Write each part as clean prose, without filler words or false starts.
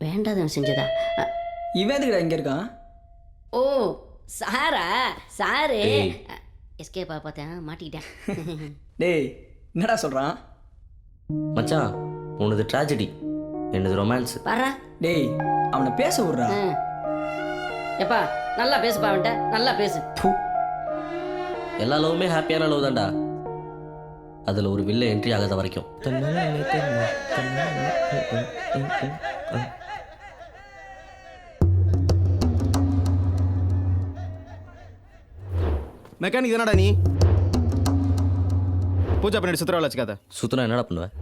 வேண்டாதவன் செஞ்சதா? இவன் எதுக்குடா இங்கே இருக்கான்? ஓ சாரா, சாரு. டேய். எஸ்கேப்பா பார்த்தேன், மாட்டிக்கிட்டேன். டேய் என்னடா சொல்கிறான்? மச்சான், உனது ட்ராஜடி, என்னது ரொமான்ஸ். பாரா. டேய் அவனை பேச விட்றா. எப்பா நல்லா பேசுப்பா, அவன்கிட்ட நல்லா பேசு. எல்லா லவ்வுமே ஹாப்பியான லவ் தான்டா, அதில் ஒரு வில்ல என்ட்ரி ஆகாத வரைக்கும். மெக்கானிக் தானடா நீ? பூஜா பின்னாடி சுத்தரவாள் வச்சுக்காத. சுத்தனா என்னடா பண்ணுவேன்?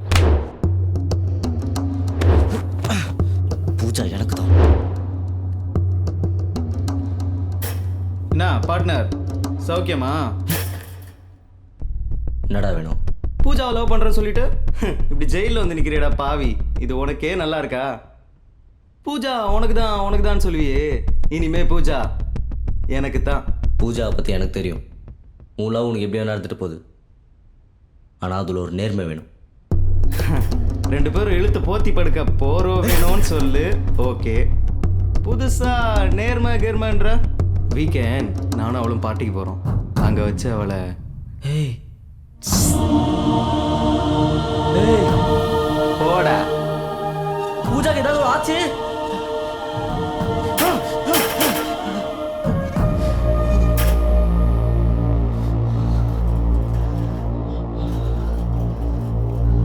பூஜா எனக்கு தான். என்ன பார்ட்னர், சௌக்கியமா? என்னடா வேணும்? பூஜாவை லவ் பண்ணுறேன்னு சொல்லிட்டு இப்படி ஜெயிலில் வந்து நிற்கிறியடா பாவி. இது உனக்கே நல்லா இருக்கா? பூஜா உனக்கு தான் சொல்லுவியே, இனிமே பூஜா எனக்கு தான். பூஜாவை பற்றி எனக்கு தெரியும். உன் லவ் உனக்கு எப்படி வேணா எடுத்துகிட்டு போகுது, ஆனால் அதில் ஒரு நேர்மை வேணும். 2 பேரும் இழுத்து போத்தி படுக்க போறோம் வேணும்னு சொல்லு. ஓகே, புதுசா நேர்மை கேர்மன்ற வீக்கெண்ட் நானும் அவளும் பார்ட்டிக்கு போகிறோம். அங்கே வச்சு அவளை ஏய் ஏய்